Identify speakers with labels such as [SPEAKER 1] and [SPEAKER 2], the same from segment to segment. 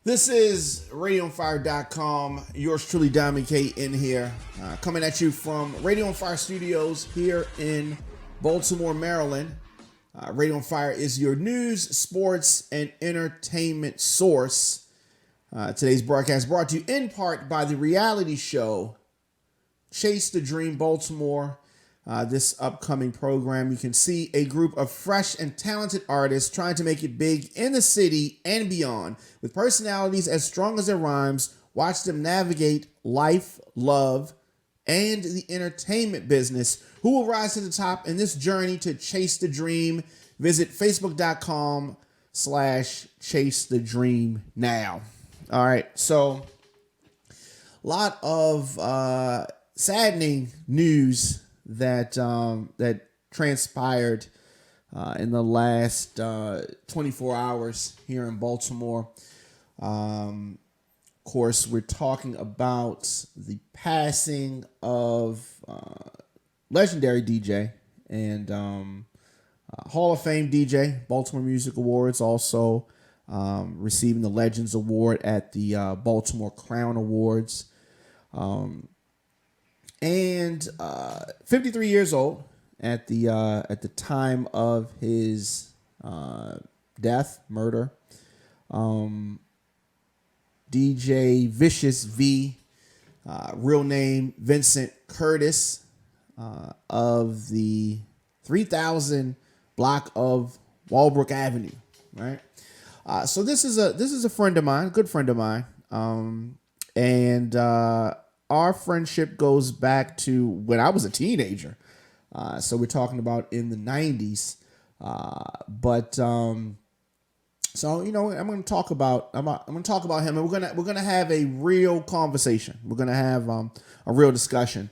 [SPEAKER 1] This is RadioOnFire.com. Yours truly, Diamond K, in here, coming at you from Radio on Fire Studios here in Baltimore, Maryland. Radio on Fire is your news, sports, and entertainment source. Today's broadcast brought to you in part by the reality show Chase the Dream Baltimore. This upcoming program, you can see a group of fresh and talented artists trying to make it big in the city and beyond. With personalities as strong as their rhymes, watch them navigate life, love, and the entertainment business. Who will rise to the top in this journey to chase the dream? Visit facebook.com/chase the dream now. All right, so a lot of saddening news that transpired in the last 24 hours here in Baltimore. Of course, we're talking about the passing of legendary DJ and Hall of Fame DJ, Baltimore Music Awards, also receiving the Legends Award at the Baltimore Crown Awards. And 53 years old at the time of his murder. DJ Vicious V, real name Vincent Curtis, of the 3000 block of Walbrook Avenue, right? So this is a friend of mine, a good friend of mine, and our friendship goes back to when I was a teenager. So we're talking about in the 90s. So I'm going to talk about him, and we're going to have a real conversation. We're going to have a real discussion.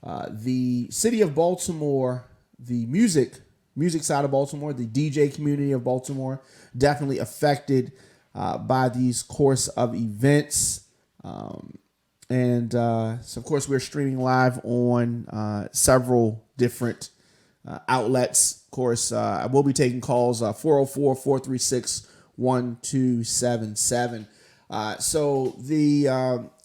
[SPEAKER 1] The city of Baltimore, the music side of Baltimore, the DJ community of Baltimore, definitely affected by these course of events. And so, of course, we're streaming live on several different outlets. Of course, I will be taking calls 404-436-1277. So the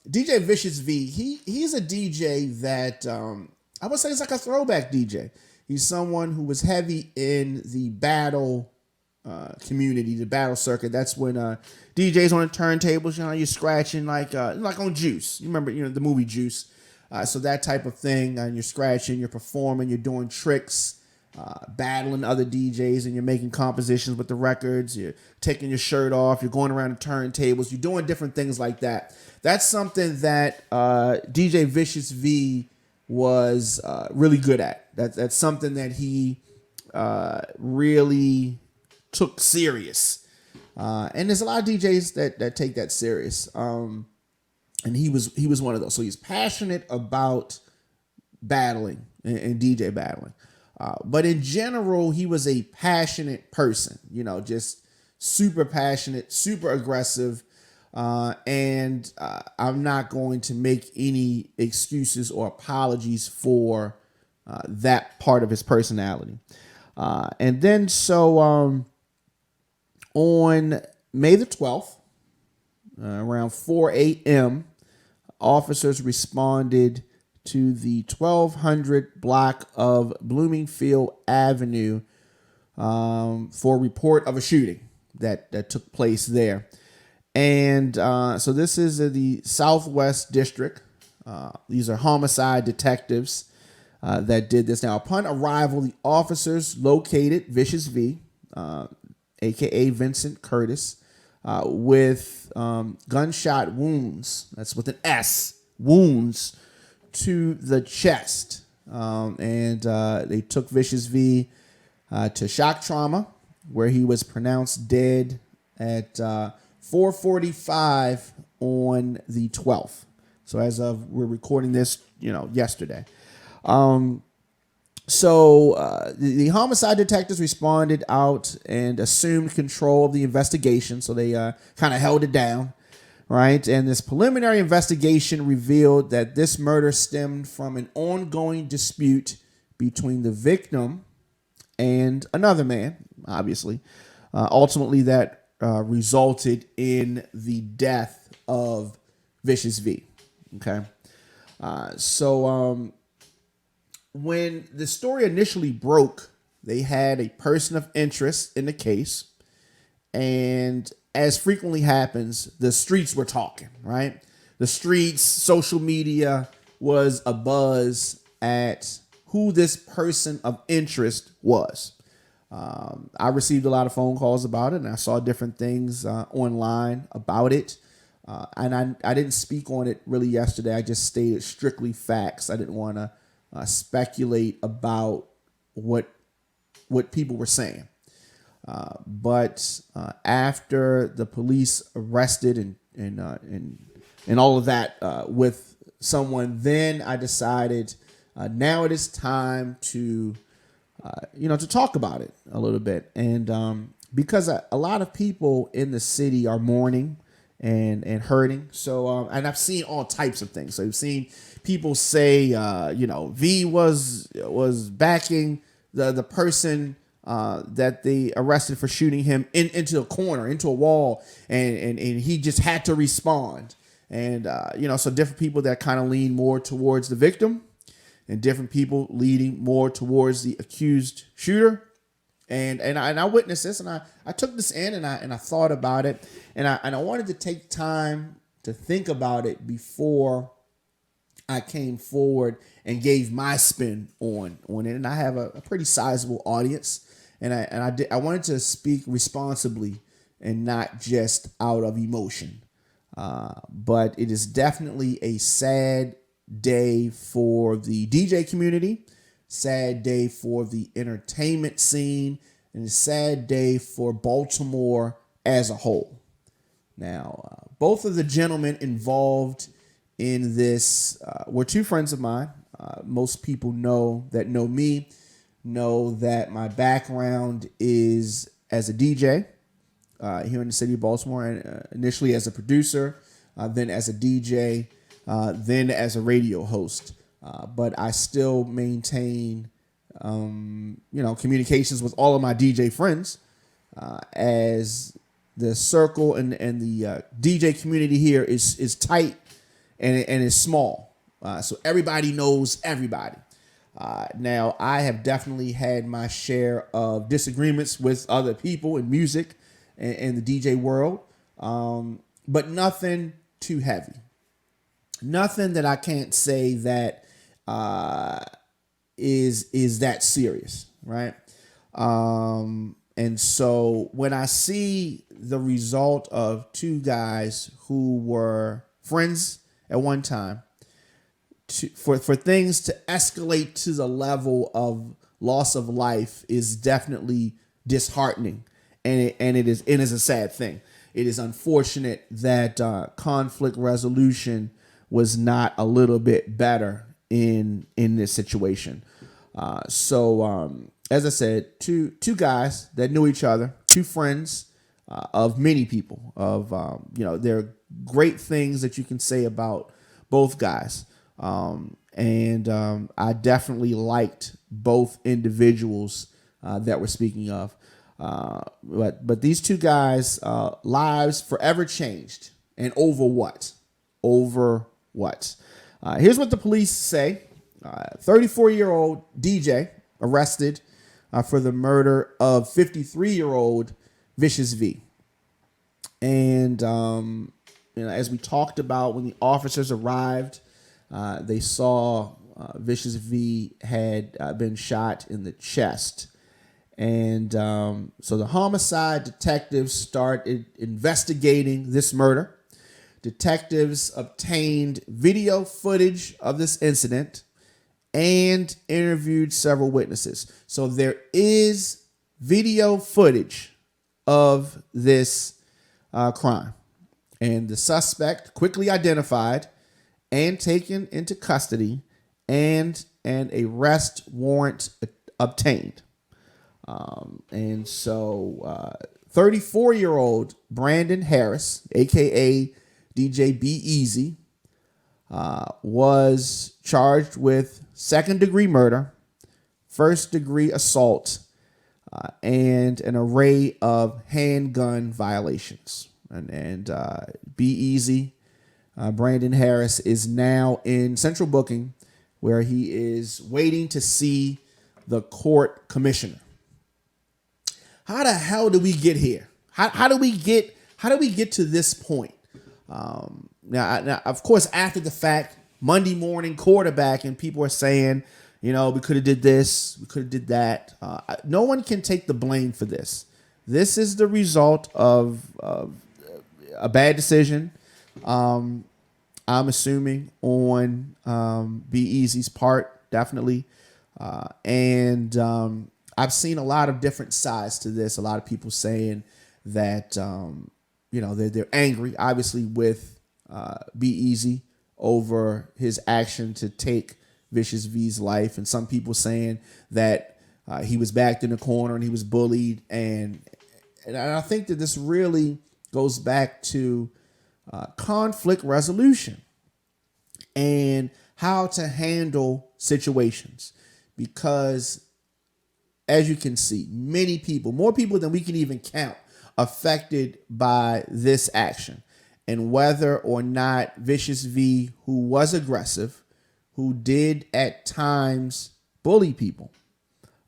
[SPEAKER 1] DJ Vicious V, he's a DJ that I would say is like a throwback DJ. He's someone who was heavy in the battle community, the battle circuit. That's when DJs on the turntables, you're scratching like on Juice. You remember, the movie Juice. So that type of thing, and you're scratching, you're performing, you're doing tricks, battling other DJs, and you're making compositions with the records. You're taking your shirt off. You're going around the turntables. You're doing different things like that. That's something that DJ Vicious V was really good at. That's something that he really took serious. And there's a lot of DJs that take that serious. And he was one of those. So he's passionate about battling and DJ battling. But in general, he was a passionate person, just super passionate, super aggressive. And I'm not going to make any excuses or apologies for that part of his personality. And then on May the 12th, around 4 a.m., officers responded to the 1200 block of Bloomingfield Avenue for a report of a shooting that took place there. And so this is the Southwest District. These are homicide detectives that did this. Now, upon arrival, the officers located Vicious V, a.k.a. Vincent Curtis, with gunshot wounds. That's with an S, wounds to the chest. And they took Vicious V to shock trauma, where he was pronounced dead at 4:45 on the 12th. So as of we're recording this, yesterday. So the homicide detectives responded out and assumed control of the investigation. So they kind of held it down, right? And this preliminary investigation revealed that this murder stemmed from an ongoing dispute between the victim and another man, obviously. Ultimately, that resulted in the death of Vicious V. Okay. So when the story initially broke, they had a person of interest in the case. And as frequently happens, the streets were talking, right? The streets, social media was abuzz at who this person of interest was. I received a lot of phone calls about it, and I saw different things online about it. And I didn't speak on it really yesterday. I just stated strictly facts. I didn't want to speculate about what people were saying. But after the police arrested and all of that with someone, then I decided now it is time to to talk about it a little bit. And because a lot of people in the city are mourning and hurting. So and I've seen all types of things. So I've seen people say V was backing the person that they arrested for shooting him into a corner, into a wall, and he just had to respond. And so different people that kind of lean more towards the victim, and different people leading more towards the accused shooter. And I witnessed this, and I took this in, and I thought about it, and I wanted to take time to think about it before I came forward and gave my spin on it. And I have a pretty sizable audience, and I wanted to speak responsibly and not just out of emotion. But it is definitely a sad day for the DJ community, sad day for the entertainment scene, and a sad day for Baltimore as a whole. Now, both of the gentlemen involved in this were two friends of mine. Most people know me know that my background is as a DJ here in the city of Baltimore, and initially as a producer, then as a DJ, then as a radio host. But I still maintain, communications with all of my DJ friends, as the circle and the DJ community here is tight and is small. So everybody knows everybody. Now, I have definitely had my share of disagreements with other people in music and the DJ world, but nothing too heavy. Nothing that I can't say that is that serious, right? And so when I see the result of two guys who were friends at one time, for things to escalate to the level of loss of life is definitely disheartening, and it is a sad thing. It is unfortunate that conflict resolution was not a little bit better in this situation. So as I said, two guys that knew each other, two friends of many people. There are great things that you can say about both guys. And I definitely liked both individuals that we're speaking of. But these two guys' lives forever changed. And over what? Over what? Here's what the police say. 34-year-old DJ arrested for the murder of 53-year-old Vicious V. And, as we talked about, when the officers arrived, they saw Vicious V had been shot in the chest. And so the homicide detectives started investigating this murder. Detectives obtained video footage of this incident and interviewed several witnesses. So there is video footage of this crime. And the suspect quickly identified and taken into custody, and an arrest warrant obtained. And so 34-year-old Brandon Harris, a.k.a. DJ Be Easy, was charged with second-degree murder, first-degree assault, and an array of handgun violations. And Be Easy, Brandon Harris, is now in central booking, where he is waiting to see the court commissioner. How the hell do we get here? How do we get to this point? Now, of course, after the fact, Monday morning quarterback, and people are saying, we could have did this, we could have did that. No one can take the blame for this. This is the result of a bad decision. I'm assuming on Be Easy's part, definitely. And I've seen a lot of different sides to this. A lot of people saying that they're angry, obviously, with Be Easy over his action to take Vicious V's life, and some people saying that he was backed in the corner and he was bullied, and I think that this really goes back to conflict resolution and how to handle situations, because as you can see, many people, more people than we can even count, affected by this action. And whether or not Vicious V, who was aggressive, who did at times bully people,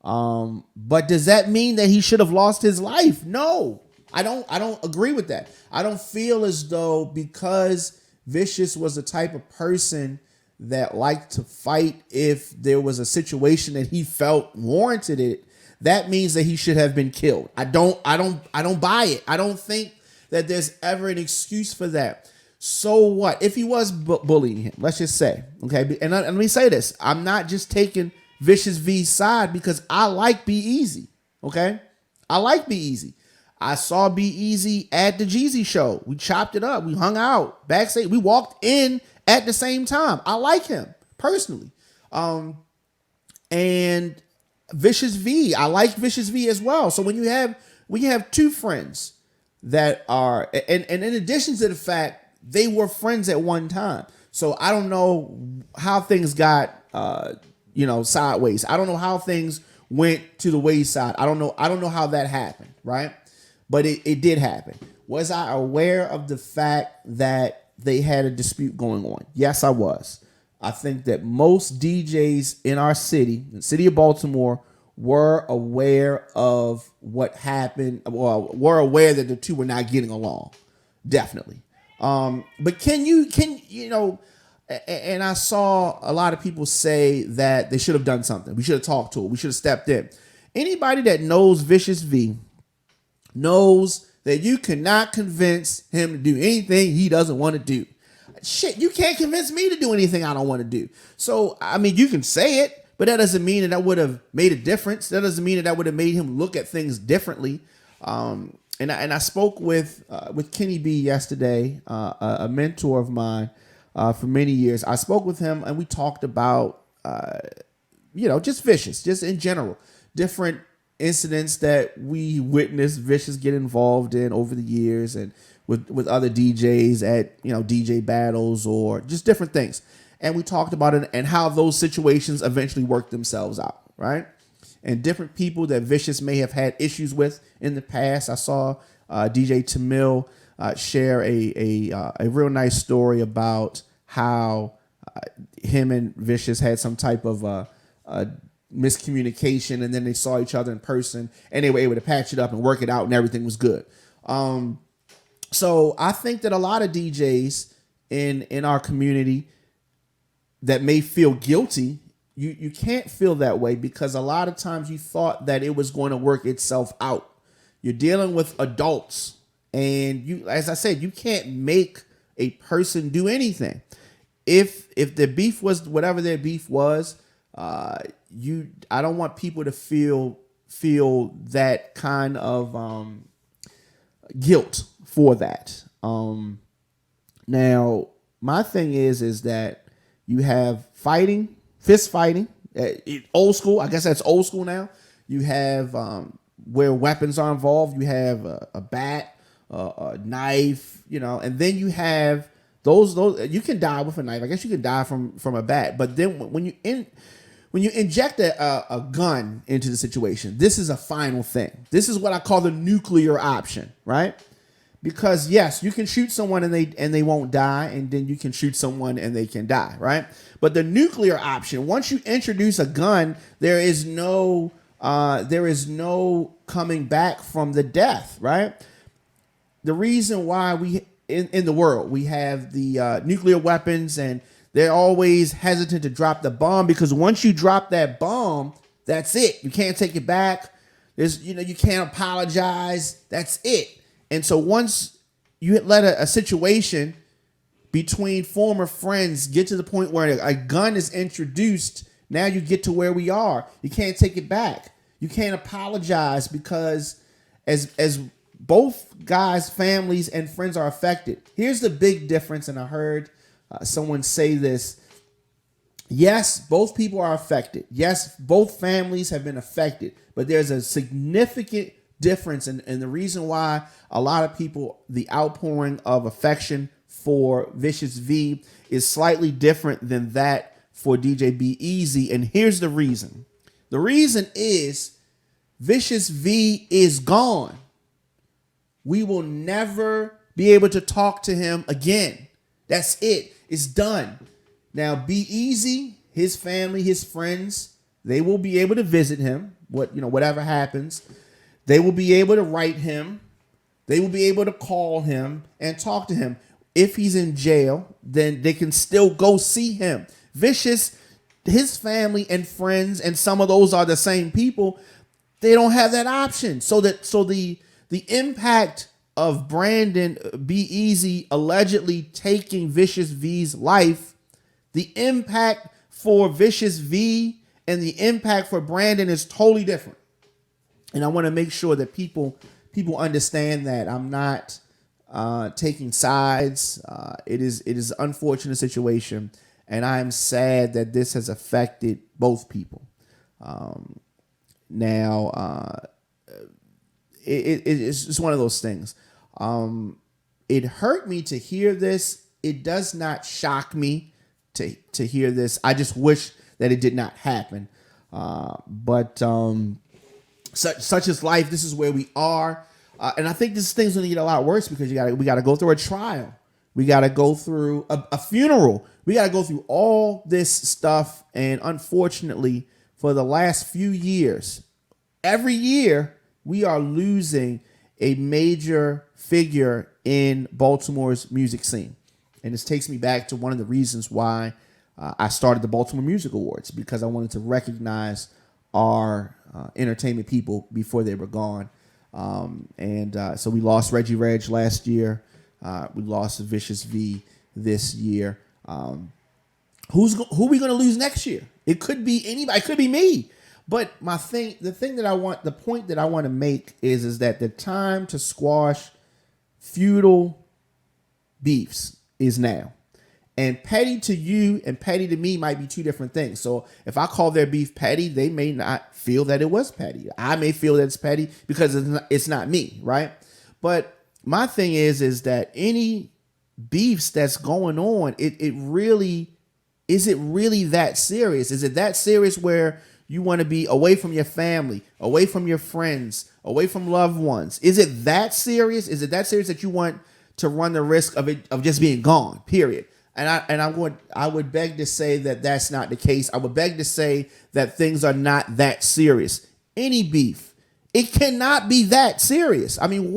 [SPEAKER 1] but does that mean that he should have lost his life? No, I don't agree with that. I don't feel as though because Vicious was the type of person that liked to fight, if there was a situation that he felt warranted it, that means that he should have been killed. I don't buy it. I don't think that there's ever an excuse for that. So what if he was bullying him? Let's just say, okay. And let me say this: I'm not just taking Vicious V's side, because I like Be Easy. Okay, I like Be Easy. I saw Be Easy at the Jeezy show. We chopped it up. We hung out backstage. We walked in at the same time. I like him personally. And Vicious V, I like Vicious V as well. So when you have two friends that are, and in addition to the fact they were friends at one time. So I don't know how things got, sideways. I don't know how things went to the wayside. I don't know how that happened, right? But it did happen. Was I aware of the fact that they had a dispute going on? Yes, I was. I think that most DJs in our city, the city of Baltimore, were aware of what happened. Well, were aware that the two were not getting along. Definitely. But can you and I saw a lot of people say that they should have done something. We should have talked to her. We should have stepped in. Anybody that knows Vicious V knows that you cannot convince him to do anything he doesn't want to do. Shit, you can't convince me to do anything I don't want to do. So, I mean, you can say it, but that doesn't mean that would have made a difference. That doesn't mean that would have made him look at things differently. And I spoke with Kenny B yesterday, a mentor of mine for many years. I spoke with him and we talked about, just Vicious, just in general, different incidents that we witnessed Vicious get involved in over the years, and with other DJs at, DJ battles or just different things. And we talked about it and how those situations eventually worked themselves out, right? And different people that Vicious may have had issues with in the past. I saw DJ Tamil share a real nice story about how him and Vicious had some type of miscommunication, and then they saw each other in person and they were able to patch it up and work it out and everything was good. So I think that a lot of DJs in our community that may feel guilty, you can't feel that way, because a lot of times you thought that it was going to work itself out. You're dealing with adults, and you, as I said, you can't make a person do anything. If the beef was whatever their beef was, I don't want people to feel that kind of guilt for that. Now, my thing is that you have fighting, fist fighting, old school. I guess that's old school now. You have where weapons are involved. You have a bat, a knife, and then you have those. You can die with a knife. I guess you can die from a bat. But then when when you inject a gun into the situation, this is a final thing. This is what I call the nuclear option, right? Because yes, you can shoot someone and they won't die, and then you can shoot someone and they can die, right? But the nuclear option, once you introduce a gun, there is no coming back from the death, right? The reason why we in the world we have the nuclear weapons, and they're always hesitant to drop the bomb, because once you drop that bomb, that's it. You can't take it back. You can't apologize. That's it. And so once you let a situation between former friends get to the point where a gun is introduced, now you get to where we are. You can't take it back. You can't apologize, because as both guys' families and friends are affected. Here's the big difference, and I heard someone say this. Yes, both people are affected. Yes, both families have been affected, but there's a significant difference, and the reason why a lot of people, the outpouring of affection for Vicious V is slightly different than that for DJ Be Easy. And here's the reason. The reason is Vicious V is gone. We will never be able to talk to him again. That's it. It's done. Now, Be Easy, his family, his friends, they will be able to visit him. Whatever happens, they will be able to write him. They will be able to call him and talk to him. If he's in jail, then they can still go see him. Vicious, his family and friends, and some of those are the same people, they don't have that option. So the impact of Brandon Be Easy allegedly taking Vicious V's life, the impact for Vicious V and the impact for Brandon is totally different. And I want to make sure that people understand that I'm not taking sides. It is an unfortunate situation, and I am sad that this has affected both people. It's just one of those things. It hurt me to hear this. It does not shock me to hear this. I just wish that it did not happen. But such is life. This is where we are. And I think this thing's going to get a lot worse, because we got to go through a trial. We got to go through a funeral. We got to go through all this stuff. And unfortunately, for the last few years, every year, we are losing a major figure in Baltimore's music scene. And this takes me back to one of the reasons why I started the Baltimore Music Awards, because I wanted to recognize our entertainment people before they were gone. So we lost Reggie Reg last year. We lost Vicious V this year. Who are we going to lose next year? It could be anybody. It could be me. But the point that I want to make is that the time to squash feudal beefs is now. And petty to you and petty to me might be two different things. So if I call their beef petty, they may not feel that it was petty. I may feel that it's petty because it's not me, right? But my thing is that any beefs that's going on, is it really that serious? Is it that serious where you want to be away from your family, away from your friends, away from loved ones? Is it that serious? Is it that serious that you want to run the risk of just being gone, period? And I would beg to say that that's not the case. I would beg to say that things are not that serious. Any beef, it cannot be that serious. I mean,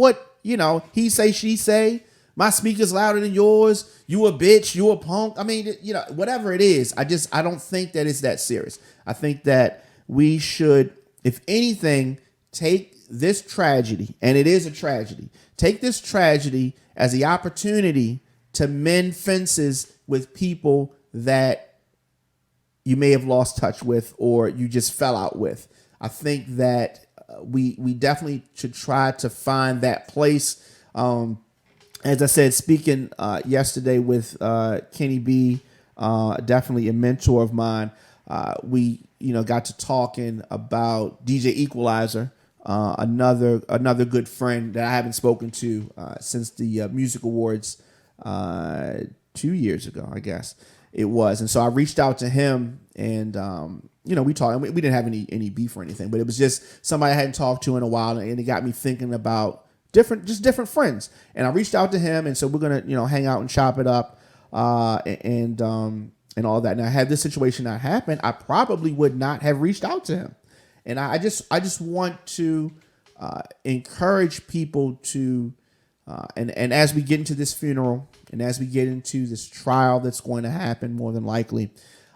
[SPEAKER 1] he say, she say, my speaker's louder than yours, you a bitch, you a punk. I mean, whatever it is, I don't think that it's that serious. I think that we should, if anything, take this tragedy, and it is a tragedy, take this tragedy as the opportunity to mend fences with people that you may have lost touch with or you just fell out with. I think that we definitely should try to find that place. As I said, speaking yesterday with Kenny B, definitely a mentor of mine, we got to talking about DJ Equalizer, another good friend that I haven't spoken to since the Music Awards 2 years ago, I guess it was. And so I reached out to him, and we talked, and we didn't have any beef or anything, but it was just somebody I hadn't talked to in a while, and it got me thinking about different friends. And I reached out to him, and so we're gonna, hang out and chop it up, and all that. Now, had this situation not happened, I probably would not have reached out to him. And I just want to encourage people to, and as we get into this funeral, and as we get into this trial that's going to happen more than likely,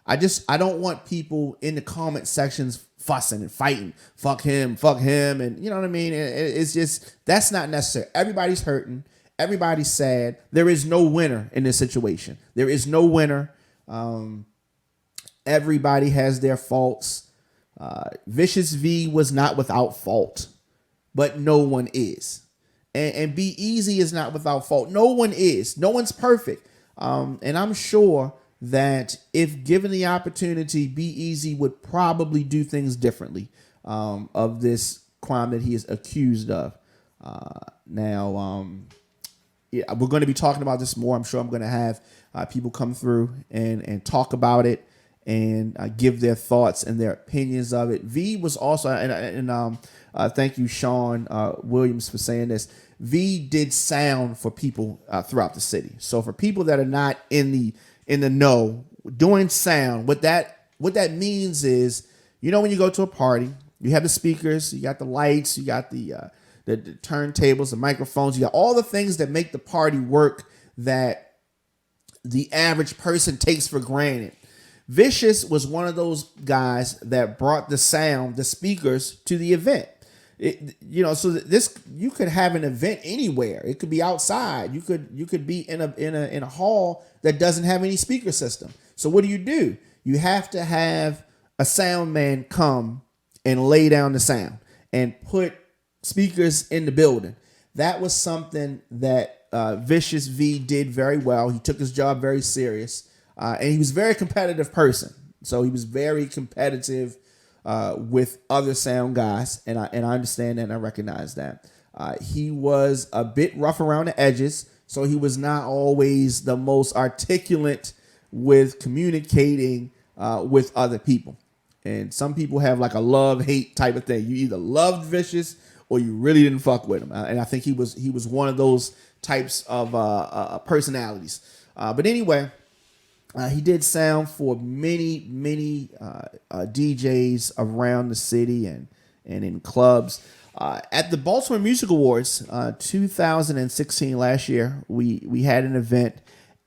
[SPEAKER 1] I don't want people in the comment sections fussing and fighting. Fuck him, and you know what I mean? It's just, that's not necessary. Everybody's hurting. Everybody's sad. There is no winner in this situation. There is no winner. Everybody has their faults. Vicious V was not without fault, but no one is. And Be Easy is not without fault. No one is. No one's perfect. And I'm sure that if given the opportunity, Be Easy would probably do things differently of this crime that he is accused of. Now, we're going to be talking about this more. I'm sure I'm going to have people come through and talk about it and give their thoughts and their opinions of it. V was also, and thank you, Sean Williams, for saying this. V did sound for people throughout the city. So for people that are not in the know, doing sound, what that means is, when you go to a party, you have the speakers, you got the lights, you got the turntables, the microphones, you got all the things that make the party work that the average person takes for granted. Vicious was one of those guys that brought the sound, the speakers, to the event. So this, you could have an event anywhere. It could be outside. You could be in a hall that doesn't have any speaker system. So what do? You have to have a sound man come and lay down the sound and put speakers in the building. That was something that Vicious V did very well. He took his job very serious, and he was a very competitive person. So he was very competitive with other sound guys, and I understand that and I recognize that. He was a bit rough around the edges, so he was not always the most articulate with communicating with other people. And some people have like a love-hate type of thing. You either loved Vicious or you really didn't fuck with him. And I think he was one of those types of personalities. But anyway, he did sound for many DJs around the city and in clubs. At the Baltimore Music Awards 2016, last year, we had an event,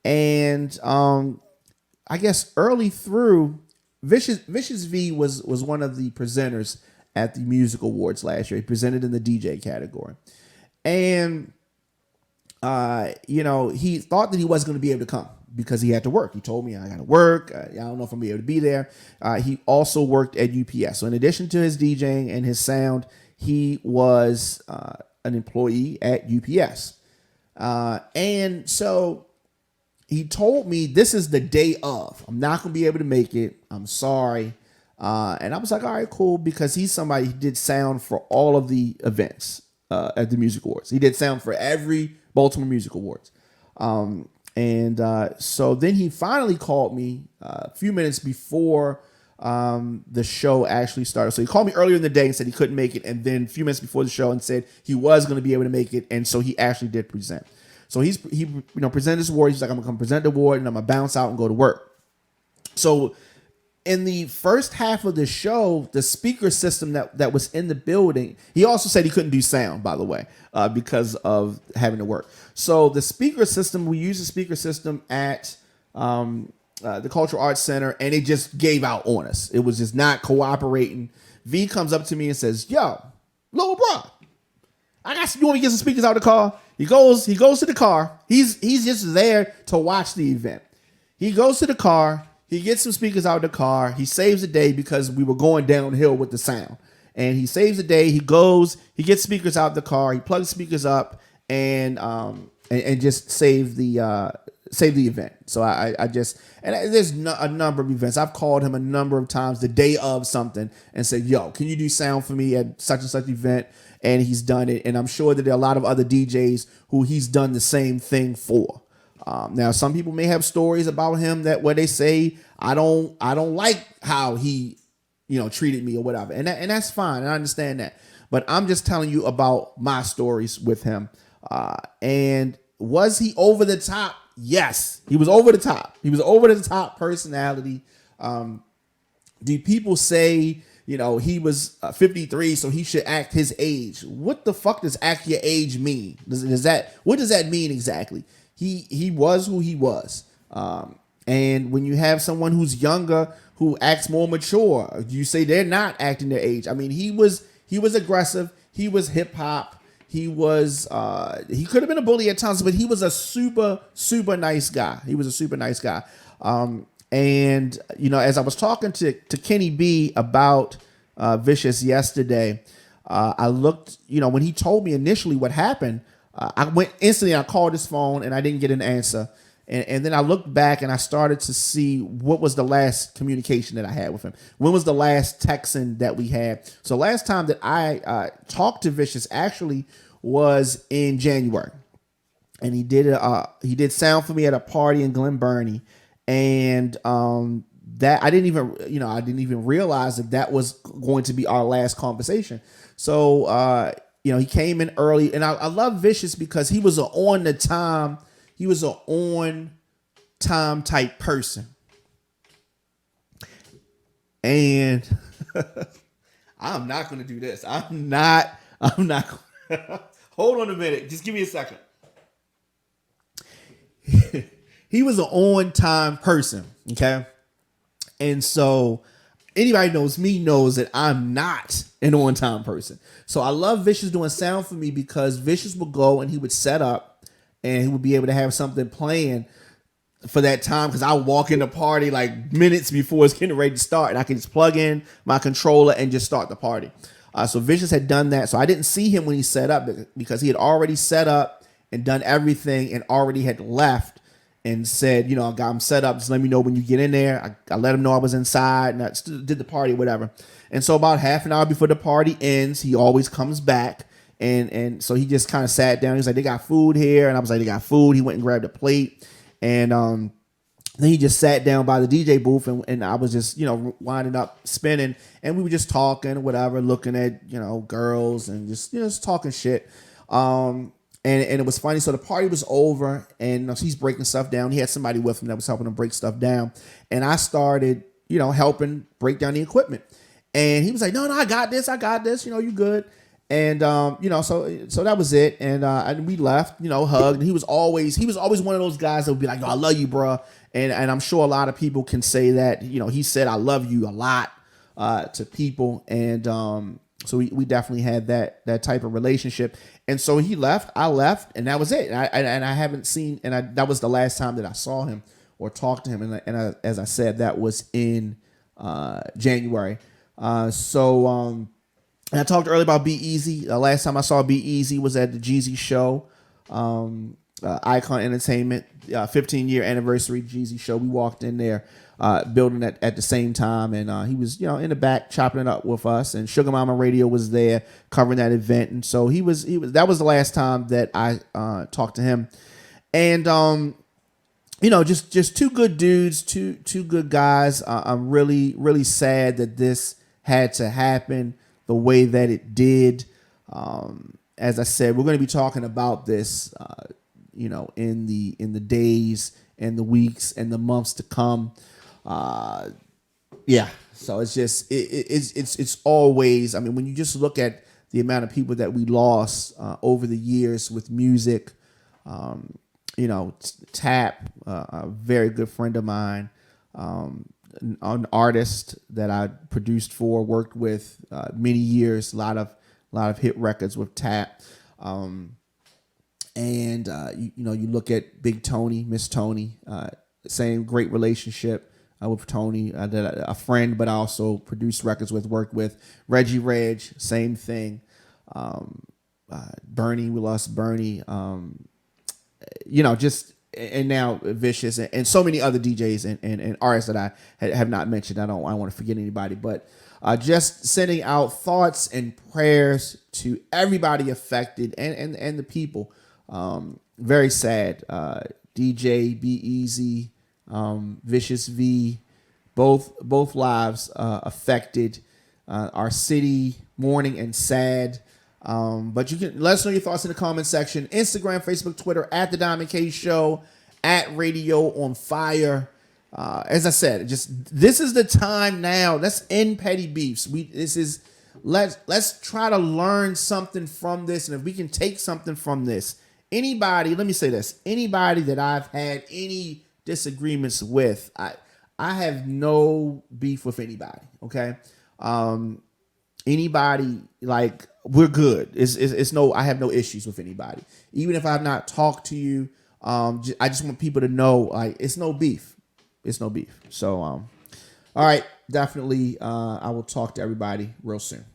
[SPEAKER 1] and I guess early through, Vicious V was one of the presenters at the Music Awards last year. He presented in the DJ category, and he thought that he wasn't going to be able to come because he had to work. He told me, I got to work. I don't know if I'm going to be able to be there. He also worked at UPS. So in addition to his DJing and his sound, he was an employee at UPS. And so he told me, this is the day of. I'm not going to be able to make it. I'm sorry. And I was like, all right, cool. Because he's somebody who did sound for all of the events at the Music Awards. He did sound for every Baltimore Music Awards. So then he finally called me a few minutes before the show actually started. So he called me earlier in the day and said he couldn't make it. And then a few minutes before the show and said he was going to be able to make it. And so he actually did present. So he presented his award. He's like, I'm going to come present the award and I'm going to bounce out and go to work. So in the first half of the show, the speaker system that was in the building, he also said he couldn't do sound, by the way, because of having to work. So the speaker system, we used the speaker system at the Cultural Arts Center, and it just gave out on us. It was just not cooperating. V comes up to me and says, yo, little bro, you want me to get some speakers out of the car? He goes to the car. He's just there to watch the event. He goes to the car. He gets some speakers out of the car. He saves the day because we were going downhill with the sound. And he saves the day. He gets speakers out of the car. He plugs speakers up and just save the event. So there's a number of events. I've called him a number of times the day of something and said, yo, can you do sound for me at such and such event? And he's done it. And I'm sure that there are a lot of other DJs who he's done the same thing for. Now, some people may have stories about him where they say, I don't like how he treated me or whatever. And that's fine. And I understand that. But I'm just telling you about my stories with him. And was he over the top? Yes, he was over the top. He was over the top personality. Do people say, he was 53, so he should act his age? What the fuck does act your age mean? What does that mean exactly? He was who he was. And when you have someone who's younger who acts more mature, you say they're not acting their age. I mean, he was aggressive. He was hip hop. He could have been a bully at times, but he was a super, super nice guy. He was a super nice guy. And as I was talking to Kenny B about Vicious yesterday, I looked, when he told me initially what happened, I went instantly, I called his phone and I didn't get an answer. And then I looked back and I started to see what was the last communication that I had with him. When was the last texting that we had? So last time that I talked to Vicious actually was in January. And he did sound for me at a party in Glen Burnie. And that I didn't even realize that was going to be our last conversation. So he came in early, and I love Vicious because he was an on time type person. And I'm not going to do this. I'm not hold on a minute. Just give me a second. He was an on time person. Okay. And so anybody knows me knows that I'm not an on time person. So I love Vicious doing sound for me because Vicious would go and he would set up and he would be able to have something playing for that time, because I would walk in the party like minutes before it's getting ready to start, and I can just plug in my controller and just start the party. So Vicious had done that. So I didn't see him when he set up because he had already set up and done everything and already had left and said, I got him set up. Just let me know when you get in there. I let him know I was inside and I still did the party, whatever. And so about half an hour before the party ends, he always comes back. And so he just kind of sat down. He was like, they got food here. And I was like, they got food. He went and grabbed a plate. And then he just sat down by the DJ booth and I was just, winding up spinning. And we were just talking or whatever, looking at, girls and just talking shit. And it was funny. So the party was over and he's breaking stuff down. He had somebody with him that was helping him break stuff down. And I started, helping break down the equipment. And he was like, no, I got this. You good. And, so that was it. And we left, hugged. And he was always one of those guys that would be like, I love you, bro. And I'm sure a lot of people can say that, he said, I love you a lot, to people. And, so we definitely had that type of relationship. And so he left, I left, and that was it. And I haven't seen, that was the last time that I saw him or talked to him. And as I said, that was in, January. And I talked earlier about Be Easy. Last time I saw Be Easy was at the Jeezy show, Icon Entertainment, 15-year anniversary Jeezy show. We walked in there, building at the same time, and he was, in the back chopping it up with us. And Sugar Mama Radio was there covering that event, and so he was. That was the last time that I talked to him, and just two good dudes, two good guys. I'm really, really sad that this had to happen the way that it did. As I said, we're going to be talking about this, in the days and the weeks and the months to come. Yeah. So it's just, it's always, when you just look at the amount of people that we lost, over the years with music, Tap, a very good friend of mine, an artist that I produced for, worked with many years, a lot of hit records with Tap. You look at Big Tony, Miss Tony, same great relationship with Tony, a friend, but I also produced records with, worked with Reggie Reg, same thing. Bernie, we lost Bernie. And now Vicious and so many other DJs and artists that I have not mentioned. I don't want to forget anybody, but just sending out thoughts and prayers to everybody affected and the people. Very sad. DJ, Be Easy, Vicious V, both lives affected. Our city mourning and sad. But you can let us know your thoughts in the comment section. Instagram, Facebook, Twitter, at The Diamond K Show, at Radio on Fire. As I said, this is the time now. Let's end petty beefs. Let's try to learn something from this. And if we can take something from this, anybody that I've had any disagreements with, I have no beef with anybody. Okay. Anybody, like, we're good. I have no issues with anybody. Even if I've not talked to you, I just want people to know, like, it's no beef. It's no beef. So, all right, definitely, I will talk to everybody real soon.